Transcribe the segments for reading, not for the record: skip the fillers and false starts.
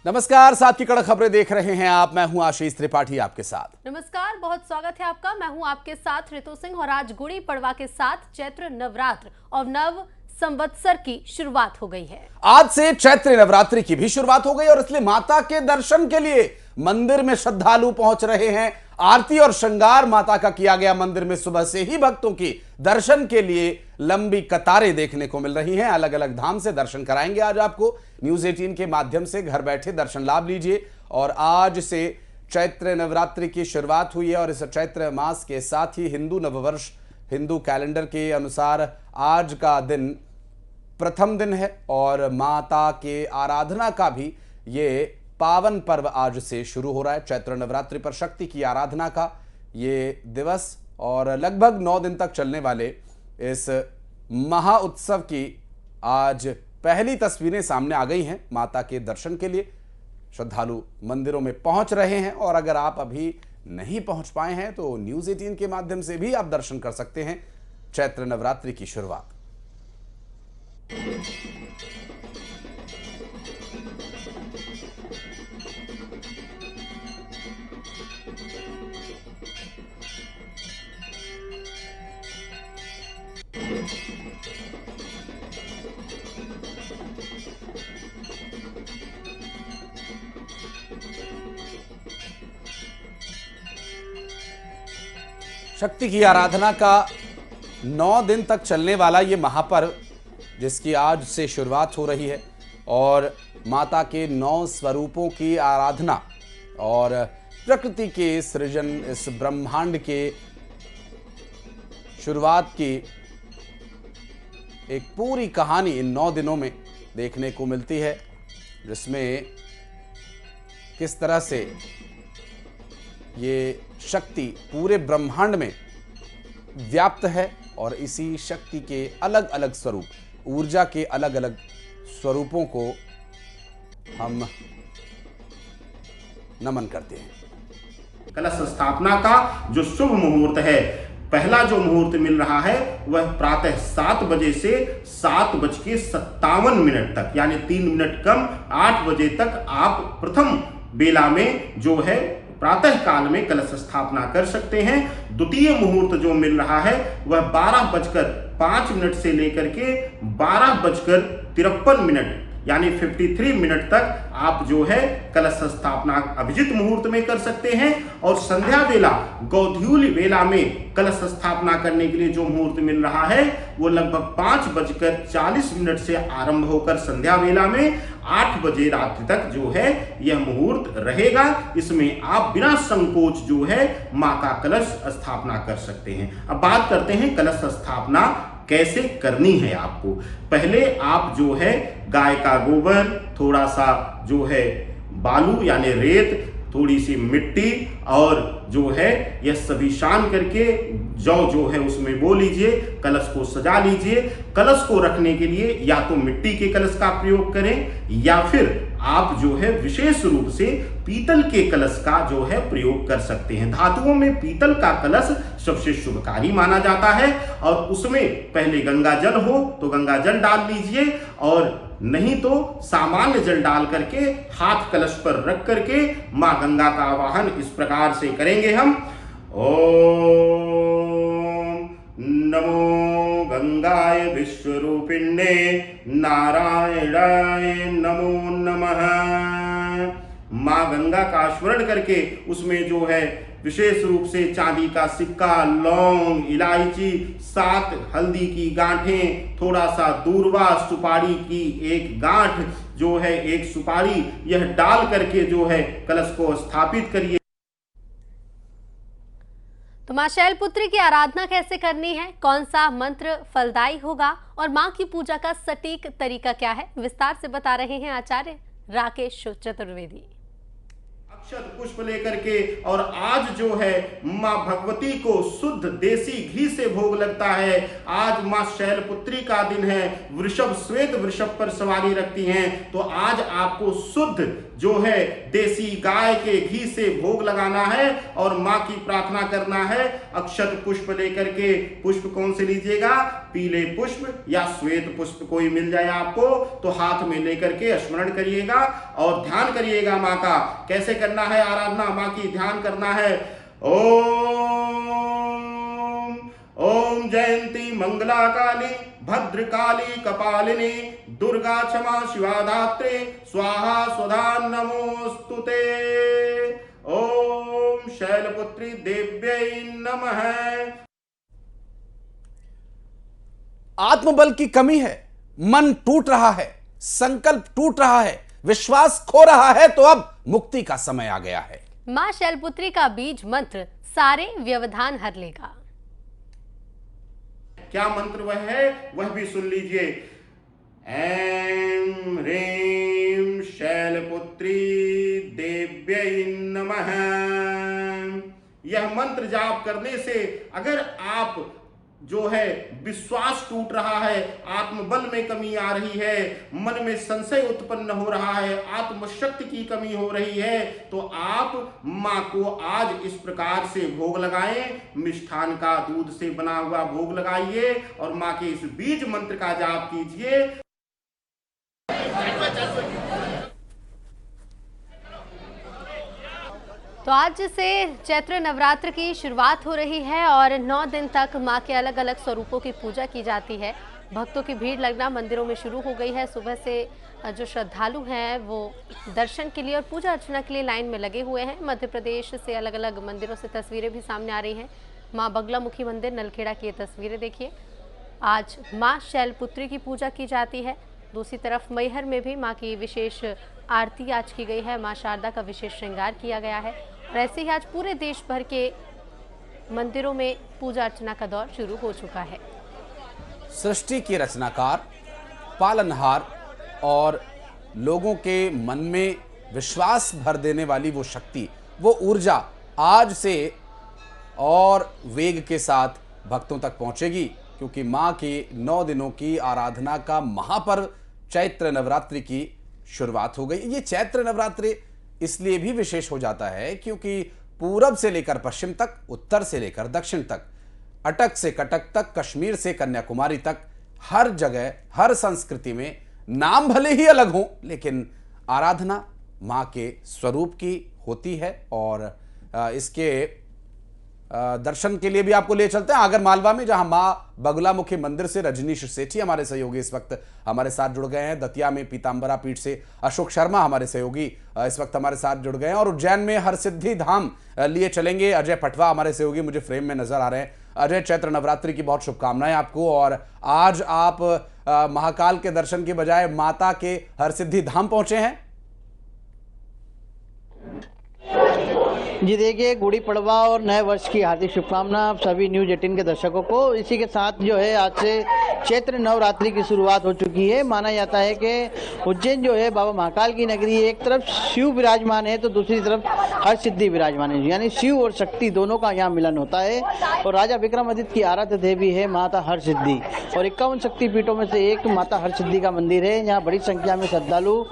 नमस्कार, साथ की कड़क खबरें देख रहे हैं आप। मैं हूं आशीष त्रिपाठी आपके साथ। नमस्कार, बहुत स्वागत है आपका। मैं हूं आपके साथ ऋतु सिंह और आज गुड़ी पड़वा के साथ चैत्र नवरात्र और नव संवत्सर की शुरुआत हो गई है। आज से चैत्र नवरात्रि की भी शुरुआत हो गई और इसलिए माता के दर्शन के लिए मंदिर में श्रद्धालु पहुंच रहे हैं। आरती और श्रृंगार माता का किया गया। मंदिर में सुबह से ही भक्तों की दर्शन के लिए लंबी कतारें देखने को मिल रही हैं। अलग अलग धाम से दर्शन कराएंगे आज आपको। न्यूज 18 के माध्यम से घर बैठे दर्शन लाभ लीजिए। और आज से चैत्र नवरात्रि की शुरुआत हुई है और इस चैत्र मास के साथ ही हिंदू नववर्ष, हिंदू कैलेंडर के अनुसार आज का दिन प्रथम दिन है और माता के आराधना का भी ये पावन पर्व आज से शुरू हो रहा है। चैत्र नवरात्रि पर शक्ति की आराधना का ये दिवस और लगभग 9 दिन तक चलने वाले इस महा उत्सव की आज पहली तस्वीरें सामने आ गई हैं। माता के दर्शन के लिए श्रद्धालु मंदिरों में पहुंच रहे हैं और अगर आप अभी नहीं पहुंच पाए हैं तो न्यूज 18 के माध्यम से भी आप दर्शन कर सकते हैं चैत्र नवरात्रि की शुरुआत। शक्ति की आराधना का 9 दिन तक चलने वाला ये महापर्व जिसकी आज से शुरुआत हो रही है और माता के 9 स्वरूपों की आराधना और प्रकृति के सृजन, इस ब्रह्मांड के शुरुआत की एक पूरी कहानी इन 9 दिनों में देखने को मिलती है, जिसमें किस तरह से ये शक्ति पूरे ब्रह्मांड में व्याप्त है और इसी शक्ति के अलग अलग स्वरूप, ऊर्जा के अलग अलग स्वरूपों को हम नमन करते हैं। कलश स्थापना का जो शुभ मुहूर्त है, पहला जो मुहूर्त मिल रहा है वह प्रातः 7 बजे से 7:57 तक, यानी 3 मिनट कम 8 बजे तक आप प्रथम बेला में जो है प्रातः काल में कलश स्थापना कर सकते हैं। द्वितीय मुहूर्त जो मिल रहा है वह 12:05 से लेकर के 12:53 यानी 53 मिनट तक आप जो है कलश स्थापना अभिजित मुहूर्त में कर सकते हैं। और संध्या बेला, गोधूली बेला में कलश स्थापना करने के लिए जो मुहूर्त मिल रहा है वो लगभग 5:40 से आरंभ होकर संध्या बेला में 8 बजे रात्रि तक जो है यह मुहूर्त रहेगा। इसमें आप बिना संकोच जो है मां का कलश स्थापना कर सकते हैं। अब बात करते हैं कलश स्थापना कैसे करनी है आपको। पहले आप जो है गाय का गोबर, थोड़ा सा जो है बालू यानी रेत, थोड़ी सी मिट्टी और जो है यह सभी शान करके जो है उसमें बो लीजिए, कलश को सजा लीजिए। कलश को रखने के लिए या तो मिट्टी के कलश का प्रयोग करें या फिर आप जो है विशेष रूप से पीतल के कलश का जो है प्रयोग कर सकते हैं। धातुओं में पीतल का कलश सबसे शुभकारी माना जाता है और उसमें पहले गंगा जल हो तो गंगा जल डाल लीजिए और नहीं तो सामान्य जल डाल करके हाथ कलश पर रख करके मां गंगा का आवाहन इस प्रकार से करेंगे हम। ओम नमो गंगाय विश्वरूपिण्ये नारायणाय नमो नमः। मां गंगा का स्मरण करके उसमें जो है विशेष रूप से चांदी का सिक्का, लौंग, इलायची, 7 हल्दी की गांठें, थोड़ा सा दूर्वा, सुपारी की एक गांठ जो है एक सुपारी, यह डाल करके जो है कलश को स्थापित करिए। तो मां शैलपुत्री की आराधना कैसे करनी है, कौन सा मंत्र फलदायी होगा और मां की पूजा का सटीक तरीका क्या है, विस्तार से बता रहे हैं आचार्य राकेश चतुर्वेदी। अक्षत पुष्प लेकर के, और आज जो है माँ भगवती को शुद्ध देसी घी से भोग लगता है। आज माँ शैलपुत्री का दिन है, वृषभ श्वेत वृषभ पर सवारी रखती हैं, तो आज आपको शुद्ध जो है देसी गाय के घी से भोग लगाना है और माँ की प्रार्थना करना है। अक्षत पुष्प लेकर के, पुष्प कौन से लीजिएगा, पीले पुष्प या श्वेत पुष्प कोई मिल जाए आपको तो हाथ में लेकर के स्मरण करिएगा और ध्यान करिएगा माँ का। कैसे करना है आराधना माँ की, ध्यान करना है। ओम ओम जयंती मंगला काली भद्रकाली कपालिनी दुर्गा क्षमा शिवा धात्री स्वाहा स्वधा नमोस्तुते। ओम शैलपुत्री देव्यै नमः। आत्मबल की कमी है, मन टूट रहा है, संकल्प टूट रहा है, विश्वास खो रहा है, तो अब मुक्ति का समय आ गया है। मां शैलपुत्री का बीज मंत्र सारे व्यवधान हर लेगा। क्या मंत्र वह है, वह भी सुन लीजिए। ऐं ह्रीं शैलपुत्री देव्यै नमः। यह मंत्र जाप करने से अगर आप जो है विश्वास टूट रहा है, आत्मबल में कमी आ रही है, मन में संशय उत्पन्न हो रहा है, आत्मशक्ति की कमी हो रही है, तो आप माँ को आज इस प्रकार से भोग लगाएं। मिष्ठान का दूध से बना हुआ भोग लगाइए और माँ के इस बीज मंत्र का जाप कीजिए। तो आज से चैत्र नवरात्र की शुरुआत हो रही है और 9 दिन तक मां के अलग अलग स्वरूपों की पूजा की जाती है। भक्तों की भीड़ लगना मंदिरों में शुरू हो गई है। सुबह से जो श्रद्धालु हैं वो दर्शन के लिए और पूजा अर्चना के लिए लाइन में लगे हुए हैं। मध्य प्रदेश से अलग अलग मंदिरों से तस्वीरें भी सामने आ रही हैं। मां बगलामुखी मंदिर नलखेड़ा की ये तस्वीरें देखिए। आज मां शैलपुत्री की पूजा की जाती है। दूसरी तरफ मैहर में भी मां की विशेष आरती आज की गई है। मां शारदा का विशेष श्रृंगार किया गया है और ऐसे ही आज पूरे देश भर के मंदिरों में पूजा अर्चना का दौर शुरू हो चुका है। सृष्टि की रचनाकार, पालनहार और लोगों के मन में विश्वास भर देने वाली वो शक्ति, वो ऊर्जा आज से और वेग के साथ भक्तों तक पहुंचेगी, क्योंकि मां की 9 दिनों की आराधना का महापर्व चैत्र नवरात्रि की शुरुआत हो गई। ये चैत्र नवरात्रि इसलिए भी विशेष हो जाता है क्योंकि पूरब से लेकर पश्चिम तक, उत्तर से लेकर दक्षिण तक, अटक से कटक तक, कश्मीर से कन्याकुमारी तक, हर जगह हर संस्कृति में नाम भले ही अलग हों लेकिन आराधना मां के स्वरूप की होती है। और इसके दर्शन के लिए भी आपको ले चलते हैं आगर मालवा में, जहां मां बगलामुखी मंदिर से रजनीश सेठी हमारे सहयोगी इस वक्त हमारे साथ जुड़ गए हैं। दतिया में पीतांबरा पीठ से अशोक शर्मा हमारे सहयोगी इस वक्त हमारे साथ जुड़ गए हैं और उज्जैन में हरसिद्धि धाम लिए चलेंगे अजय पटवा हमारे सहयोगी मुझे फ्रेम में नजर आ रहे हैं। अजय, चैत्र नवरात्रि की बहुत शुभकामनाएं आपको। और आज आप महाकाल के दर्शन के बजाय माता के हरसिद्धि धाम पहुंचे हैं। जी देखिए, गुड़ी पड़वा और नए वर्ष की हार्दिक शुभकामना आप सभी न्यूज 18 के दर्शकों को। इसी के साथ जो है आज से चैत्र नवरात्रि की शुरुआत हो चुकी है। माना जाता है कि उज्जैन जो है बाबा महाकाल की नगरी है। एक तरफ शिव विराजमान है तो दूसरी तरफ हरसिद्धि विराजमान है, यानी शिव और शक्ति दोनों का यहाँ मिलन होता है। और राजा विक्रमादित्य की आराध्य देवी है माता हरसिद्धि और 51 शक्तिपीठों में से एक माता हरसिद्धि का मंदिर है। यहाँ बड़ी संख्या में श्रद्धालु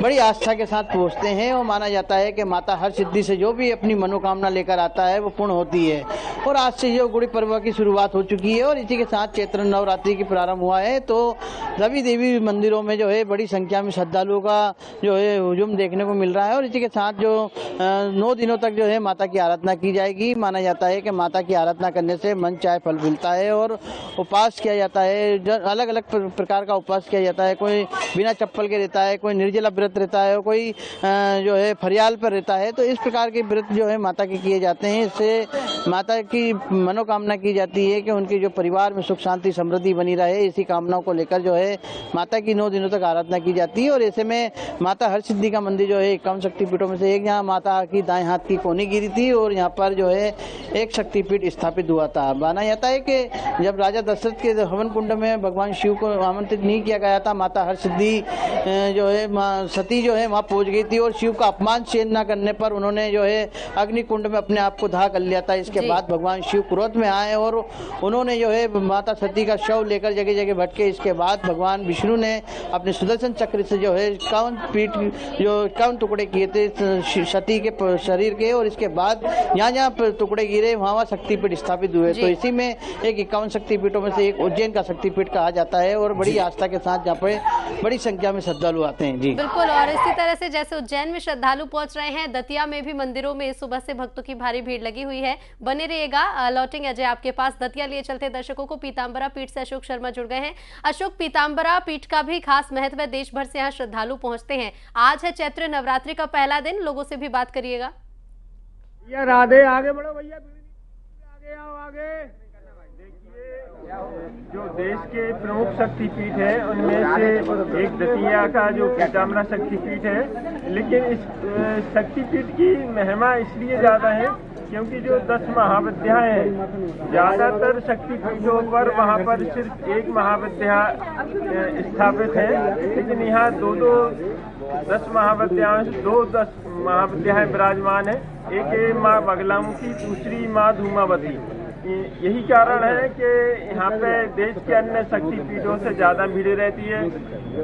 बड़ी आस्था के साथ पहुँचते हैं और माना जाता है कि माता हरसिद्धि से जो भी अपनी मनोकामना लेकर आता है वो पूर्ण होती है। और आज से जो गुड़ी पर्व की शुरुआत हो चुकी है और इसी के साथ चैत्र नवरात्रि की प्रारंभ हुआ है, तो सभी देवी मंदिरों में जो है बड़ी संख्या में श्रद्धालुओं का जो है हुजूम देखने को मिल रहा है। और इसी के साथ जो 9 दिनों तक जो है माता की आराधना की जाएगी। माना जाता है कि माता की आराधना करने से मन चाहे फल मिलता है और उपवास किया जाता है। अलग अलग प्रकार का उपवास किया जाता है। कोई बिना चप्पल के रहता है, कोई निर्जला व्रत रहता है, कोई जो है फरियाल पर रहता है। तो इस प्रकार के व्रत जो है माता के किए जाते हैं। इससे माता की मनोकामना की जाती है कि उनके जो परिवार में सुख शांति समृद्धि बनी रहे। इसी कामनाओं को लेकर जो है माता की 9 दिनों तक आराधना की जाती है। और ऐसे में माता हरसिद्धि का मंदिर जो है 51 शक्तिपीठों में से एक, यहाँ माता की दाएं हाथ की कोनी गिरी थी और यहाँ पर जो है एक शक्तिपीठ स्थापित हुआ था। माना जाता है कि जब राजा दशरथ के हवन कुंड में भगवान शिव को आमंत्रित नहीं किया गया था, माता हरसिद्धि जो है माँ सती जो है वहाँ पहुंच गई थी और शिव का अपमान सहन न करने पर उन्होंने जो है अग्निकुंड में अपने आप को दाह कर लिया था। इसके बाद भगवान शिव क्रोध में आए और उन्होंने जो है माता सती का शव लेकर जगह जगह भटके। इसके बाद भगवान विष्णु ने अपने सुदर्शन चक्र से जो है 51 टुकड़े किए थे सती के शरीर के, और इसके बाद यहाँ जहाँ टुकड़े गिरे वहाँ शक्तिपीठ स्थापित हुए। तो इसी में एक 51 शक्तिपीठों में से एक उज्जैन का शक्तिपीठ कहा जाता है और बड़ी आस्था के साथ जहाँ पे बड़ी संख्या में श्रद्धालु आते हैं। जी बिल्कुल, और इसी तरह से जैसे उज्जैन में श्रद्धालु पहुंच रहे हैं, दतिया में भी मंदिरों में सुबह से भक्तों की भारी भीड़ लगी हुई है। बने रहिएगा, लौटेंगे अजय आपके पास। दतिया लिए चलते दर्शकों को पीताम्बरा पीठ से अशोक शर्मा जुड़ गए हैं। अशोक, पीताम्बरा पीठ का भी खास महत्व है, देश भर से यहाँ श्रद्धालु पहुंचते हैं। आज है चैत्र नवरात्रि का पहला दिन, लोगों से भी बात करिएगा। राधे, आगे बढ़ो भैया, आगे आओ, आगे। जो देश के प्रमुख शक्तिपीठ है उनमें से एक दतिया का जो पीताम्बरा शक्तिपीठ है, लेकिन इस शक्तिपीठ की महिमा इसलिए ज्यादा है क्योंकि जो 10 महाविद्या हैं, ज्यादातर शक्तिपीठों पर वहाँ पर सिर्फ एक महाविद्या स्थापित है, लेकिन यहाँ 10 महाविद्याओं से 10 महाविद्याएं विराजमान है। एक है माँ बगलामुखी, दूसरी माँ धूमावती। यही कारण है कि यहाँ पे देश के अन्य शक्तिपीठों से ज्यादा भीड़ रहती है।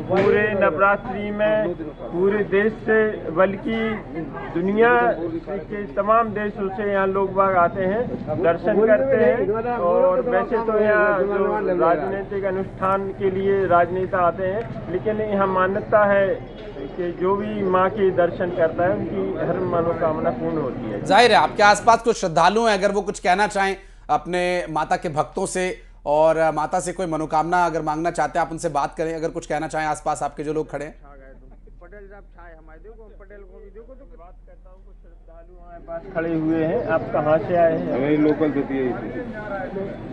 पूरे नवरात्रि में पूरे देश से बल्कि दुनिया के तमाम देशों से यहाँ लोग बाग आते हैं, दर्शन करते हैं। और वैसे तो यहाँ जो राजनीतिक अनुष्ठान के लिए राजनेता आते हैं, लेकिन यहाँ मान्यता है कि जो भी माँ के दर्शन करता है उनकी हर मनोकामना पूर्ण होती है। जाहिर है आपके आसपास कुछ श्रद्धालु हैं, अगर वो कुछ कहना चाहें अपने माता के भक्तों से और माता से कोई मनोकामना अगर मांगना चाहते हैं, आप उनसे बात करें। अगर कुछ कहना चाहें आसपास आपके जो लोग खड़े हैं। पटेल साहब छाए हमारे देखो, पटेल को भी देखो, तो बात करता हूँ। कुछ श्रद्धालु हमारे पास खड़े हुए हैं। आप कहाँ से आए हैं? हमें लोकल देती है,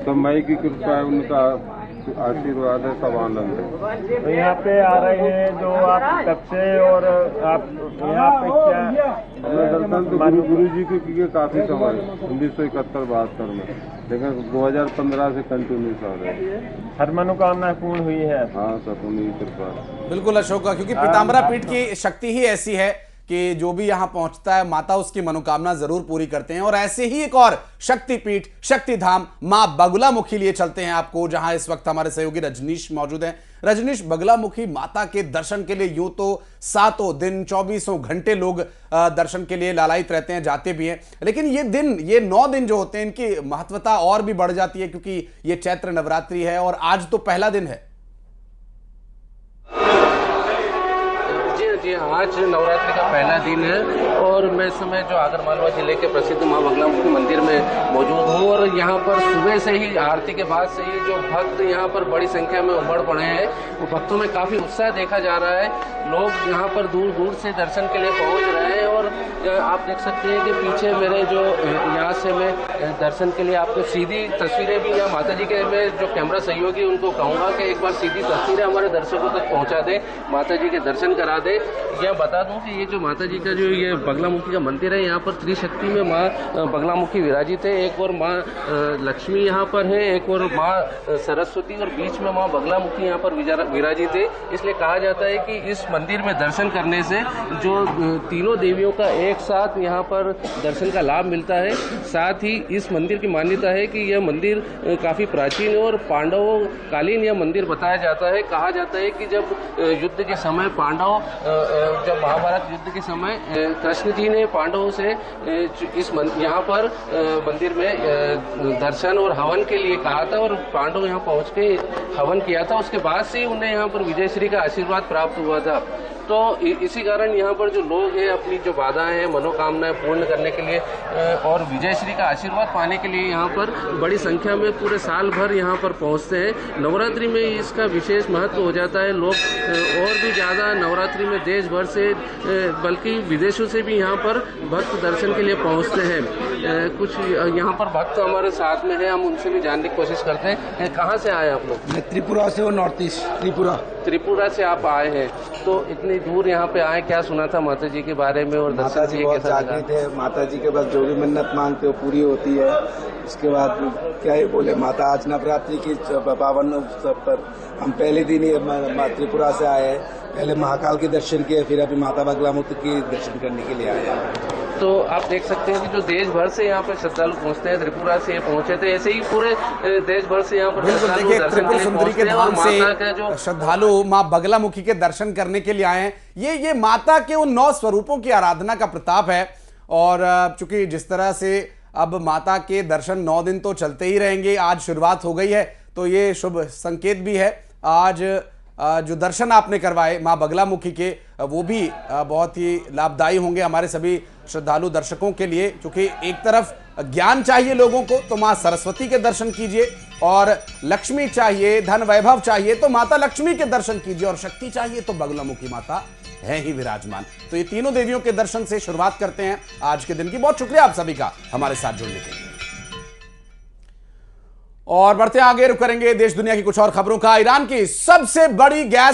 सब माई की कृपा है, उनका आशीर्वाद है, सब आनंद है। तो यहाँ पे आ रहे हैं जो आप कब से, और आप यहाँ पे क्या दर्शन तो गुरु जी को किए काफी समय 1971-72 में, लेकिन 2015 से कंटिन्यूस आ रहे हैं। हर मनोकामना पूर्ण हुई है। हाँ सब उन्हीं की कृपा। बिल्कुल अशोक, क्योंकि पीताम्बरा पीठ की शक्ति ही ऐसी है कि जो भी यहां पहुंचता है माता उसकी मनोकामना जरूर पूरी करते हैं। और ऐसे ही एक और शक्तिपीठ शक्तिधाम मां बगुलामुखी लिए चलते हैं आपको, जहां इस वक्त हमारे सहयोगी रजनीश मौजूद हैं। रजनीश, बगलामुखी माता के दर्शन के लिए यूं तो 7 दिन 24 घंटे लोग दर्शन के लिए लालायित रहते हैं, जाते भी हैं, लेकिन ये 9 दिन जो होते हैं इनकी महत्वता और भी बढ़ जाती है क्योंकि ये चैत्र नवरात्रि है और आज तो पहला दिन है। जी, आज नवरात्रि का पहला दिन है और मैं इस समय जो आगरमालवा जिले के प्रसिद्ध मां बगलामुखी मंदिर में मौजूद हूँ। और यहाँ पर सुबह से ही आरती के बाद से ही जो भक्त यहाँ पर बड़ी संख्या में उमड़ पड़े हैं, वो भक्तों में काफी उत्साह देखा जा रहा है। लोग यहाँ पर दूर दूर से दर्शन के लिए पहुँच रहे हैं और आप देख सकते हैं कि पीछे मेरे जो यहाँ से मैं दर्शन के लिए आपको सीधी तस्वीरें भी यहाँ माता जी के, मैं जो कैमरा सहयोगी उनको कहूँगा कि एक बार सीधी तस्वीरें हमारे दर्शकों तक पहुँचा दें, माता जी के दर्शन करा दें। यह बता दूं कि ये जो माता जी का जो ये बगलामुखी का मंदिर है, यहाँ पर त्रिशक्ति में माँ बगलामुखी विराजित है। एक और माँ लक्ष्मी यहाँ पर है, एक और माँ सरस्वती, और बीच में माँ बगलामुखी यहाँ पर विराजित है। इसलिए कहा जाता है कि इस मंदिर में दर्शन करने से जो तीनों देवियों का एक साथ यहाँ पर दर्शन का लाभ मिलता है। साथ ही इस मंदिर की मान्यता है कि यह मंदिर काफी प्राचीन है और पांडवों कालीन यह मंदिर बताया जाता है। कहा जाता है कि जब युद्ध के समय जब महाभारत युद्ध के समय कृष्ण जी ने पांडवों से इस यहाँ पर मंदिर में दर्शन और हवन के लिए कहा था और पांडव यहाँ पहुँच के हवन किया था। उसके बाद से उन्हें यहाँ पर विजयश्री का आशीर्वाद प्राप्त हुआ था। तो इसी कारण यहाँ पर जो लोग हैं अपनी जो बाधाएं हैं, मनोकामनाएं पूर्ण करने के लिए और विजयश्री का आशीर्वाद पाने के लिए यहाँ पर बड़ी संख्या में पूरे साल भर यहाँ पर पहुँचते हैं। नवरात्रि में इसका विशेष महत्व हो जाता है। लोग और भी ज़्यादा नवरात्रि में देश भर से बल्कि विदेशों से भी यहाँ पर भक्त दर्शन के लिए पहुँचते हैं। कुछ यहाँ पर भक्त हमारे साथ में है, हम उनसे भी जानने की कोशिश करते हैं। कहाँ से आए आप लोग? मैं त्रिपुरा से और नॉर्थ ईस्ट त्रिपुरा। त्रिपुरा से आप आए हैं, तो इतनी दूर यहाँ पे आए, क्या सुना था माता जी के बारे में और माता दर्शन जी किए बहुत कैसा लगा? जागृत है। माता जी के पास जो भी मन्नत मांगते हो पूरी होती है। उसके बाद क्या ही बोले, माता आज नवरात्रि की पावन उत्सव पर हम पहले दिन ही त्रिपुरा से आए हैं। पहले महाकाल के दर्शन किए, फिर अभी माता बगलामुखी के दर्शन करने के लिए आए हैं। तो आप देख सकते हैं कि जो देश भर से यहाँ पर श्रद्धालु पहुँचते हैं, त्रिपुरा से पहुँचे थे, ऐसे ही पूरे देश भर से यहाँ पर बिल्कुल, श्रद्धालु देखिए दर्शन त्रिपुर के लिए सुंदरी के पहुँचते हैं और धाम माता का जो से श्रद्धालु माँ बगलामुखी के दर्शन करने के लिए आए हैं। ये माता के उन 9 स्वरूपों की आराधना का प्रताप है। और चूंकि जिस तरह से अब माता के दर्शन 9 दिन तो चलते ही रहेंगे, आज शुरुआत हो गई है, तो ये शुभ संकेत भी है। आज जो दर्शन आपने करवाए माँ बगलामुखी के, वो भी बहुत ही लाभदायी होंगे हमारे सभी श्रद्धालु दर्शकों के लिए। क्योंकि एक तरफ ज्ञान चाहिए लोगों को, तो माँ सरस्वती के दर्शन कीजिए, और लक्ष्मी चाहिए, धन वैभव चाहिए तो माता लक्ष्मी के दर्शन कीजिए, और शक्ति चाहिए तो बगलामुखी माता है ही विराजमान। तो ये तीनों देवियों के दर्शन से शुरुआत करते हैं आज के दिन की। बहुत शुक्रिया आप सभी का हमारे साथ जुड़ने के लिए। और बढ़ते आगे रुक करेंगे देश दुनिया की कुछ और खबरों का। ईरान की सबसे बड़ी गैस